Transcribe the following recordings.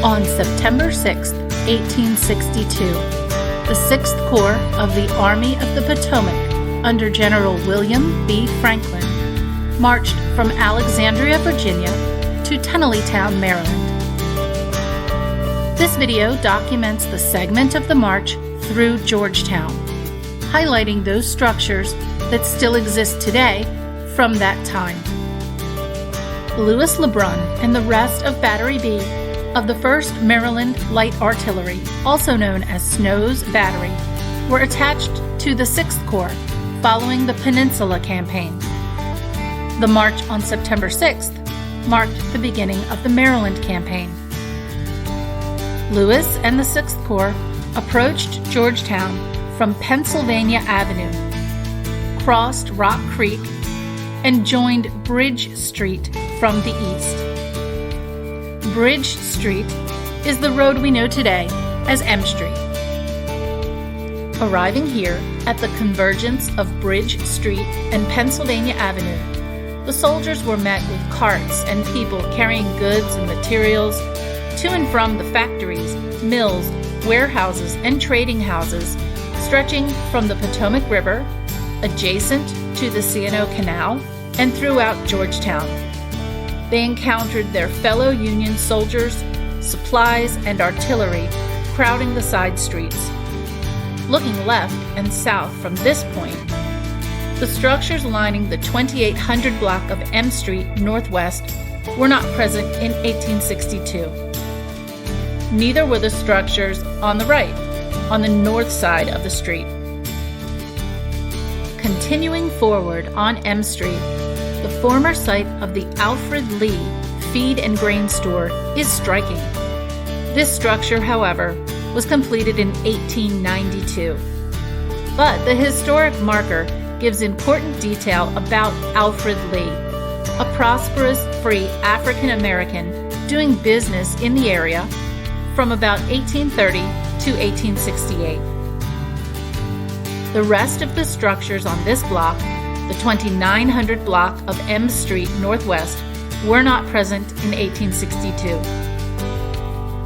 On September 6, 1862, the 6th Corps of the Army of the Potomac, under General William B. Franklin, marched from Alexandria, Virginia, to Tunnelytown, Maryland. This video documents the segment of the march through Georgetown, highlighting those structures that still exist today from that time. Louis LeBrun and the rest of Battery B of the 1st Maryland Light Artillery, also known as Snow's Battery, were attached to the 6th Corps following the Peninsula Campaign. The march on September 6th marked the beginning of the Maryland Campaign. Louis and the 6th Corps approached Georgetown from Pennsylvania Avenue, crossed Rock Creek, and joined Bridge Street from the east. Bridge Street is the road we know today as M Street. Arriving here at the convergence of Bridge Street and Pennsylvania Avenue, the soldiers were met with carts and people carrying goods and materials to and from the factories, mills, warehouses, and trading houses stretching from the Potomac River, adjacent to the C&O Canal, and throughout Georgetown. They encountered their fellow Union soldiers, supplies, and artillery crowding the side streets. Looking left and south from this point, the structures lining the 2800 block of M Street Northwest were not present in 1862. Neither were the structures on the right, on the north side of the street. Continuing forward on M Street, the former site of the Alfred Lee Feed and Grain Store is striking. This structure, however, was completed in 1892. But the historic marker gives important detail about Alfred Lee, a prosperous, free African American doing business in the area from about 1830 to 1868. The rest of the structures on this block, the 2900 block of M Street Northwest, were not present in 1862.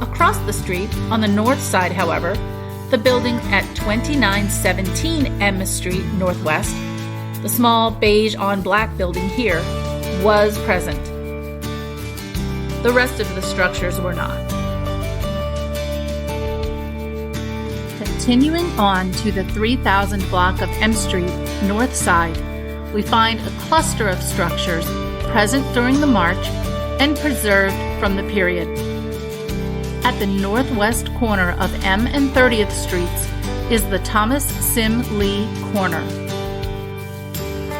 Across the street, on the north side, however, the building at 2917 M Street Northwest, the small beige on black building here, was present. The rest of the structures were not. Continuing on to the 3000 block of M Street north side, we find a cluster of structures present during the march and preserved from the period. At the northwest corner of M and 30th Streets is the Thomas Sim Lee Corner.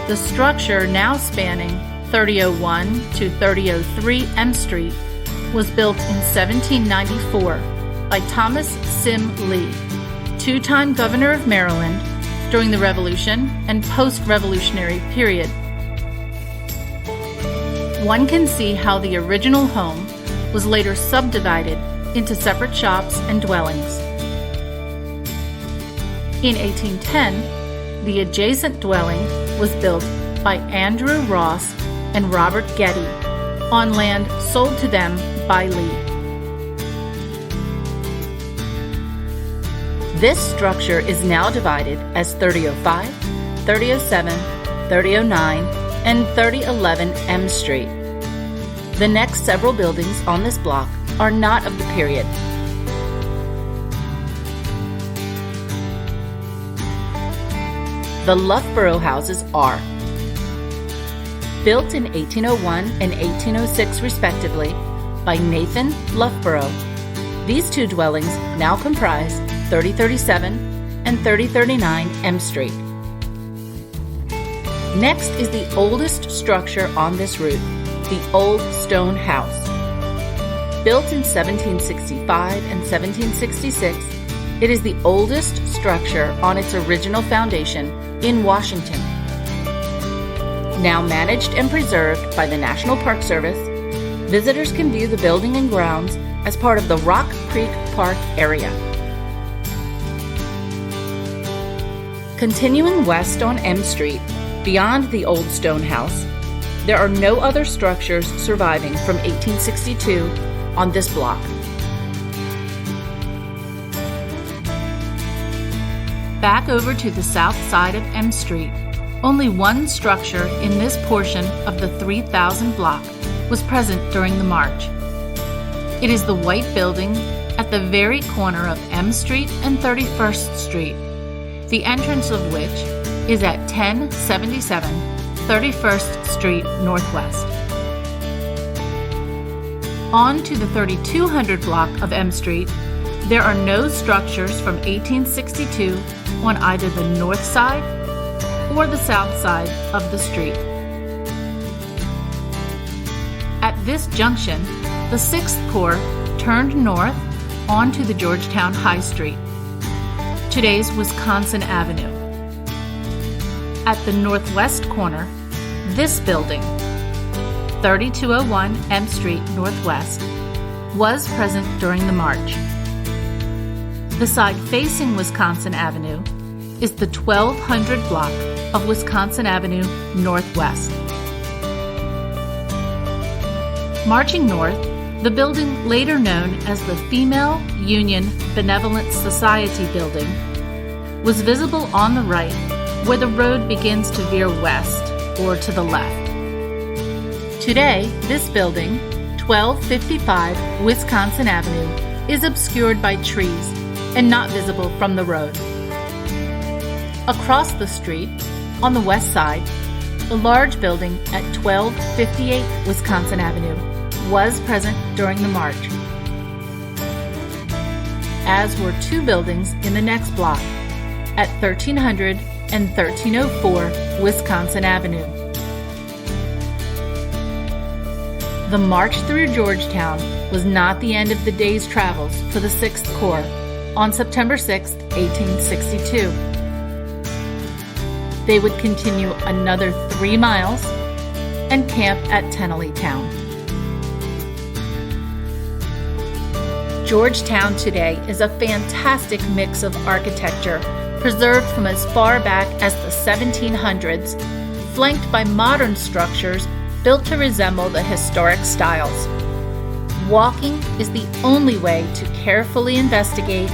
The structure, now spanning 3001 to 3003 M Street, was built in 1794 by Thomas Sim Lee, two-time governor of Maryland during the Revolution and post-revolutionary period. One can see how the original home was later subdivided into separate shops and dwellings. In 1810, the adjacent dwelling was built by Andrew Ross and Robert Getty on land sold to them by Lee. This structure is now divided as 3005, 3007, 3009, and 3011 M Street. The next several buildings on this block are not of the period. The Loughborough houses are built in 1801 and 1806 respectively by Nathan Loughborough. These two dwellings now comprise 3037 and 3039 M Street. Next is the oldest structure on this route, the Old Stone House. Built in 1765 and 1766, it is the oldest structure on its original foundation in Washington. Now managed and preserved by the National Park Service, visitors can view the building and grounds as part of the Rock Creek Park area. Continuing west on M Street, beyond the Old Stone House, there are no other structures surviving from 1862 on this block. Back over to the south side of M Street, only one structure in this portion of the 3000 block was present during the march. It is the white building at the very corner of M Street and 31st Street, the entrance of which is at 1077 31st Street Northwest. On to the 3200 block of M Street, there are no structures from 1862 on either the north side or the south side of the street. At this junction, the 6th Corps turned north onto the Georgetown High Street, today's Wisconsin Avenue. At the northwest corner, this building, 3201 M Street Northwest, was present during the march. The side facing Wisconsin Avenue is the 1200 block of Wisconsin Avenue Northwest. Marching north, the building later known as the Female Union Benevolent Society Building was visible on the right where the road begins to veer west or to the left. Today, this building, 1255 Wisconsin Avenue, is obscured by trees and not visible from the road. Across the street, on the west side, the large building at 1258 Wisconsin Avenue was present during the march, as were two buildings in the next block at 1300 and 1304 Wisconsin Avenue. The march through Georgetown was not the end of the day's travels for the 6th Corps on September 6, 1862. They would continue another 3 miles and camp at Tenallytown. Georgetown today is a fantastic mix of architecture preserved from as far back as the 1700s, flanked by modern structures built to resemble the historic styles. Walking is the only way to carefully investigate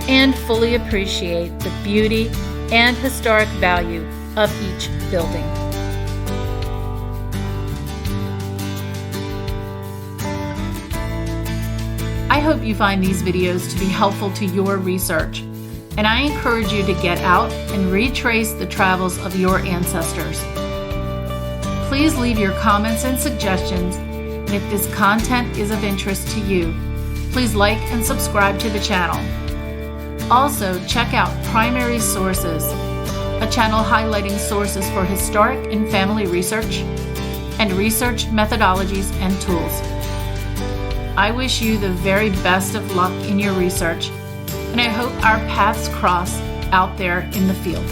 and fully appreciate the beauty and historic value of each building. I hope you find these videos to be helpful to your research, and I encourage you to get out and retrace the travels of your ancestors. Please leave your comments and suggestions, and if this content is of interest to you, please like and subscribe to the channel. Also, check out Primary Sources, a channel highlighting sources for historic and family research and research methodologies and tools. I wish you the very best of luck in your research, and I hope our paths cross out there in the field.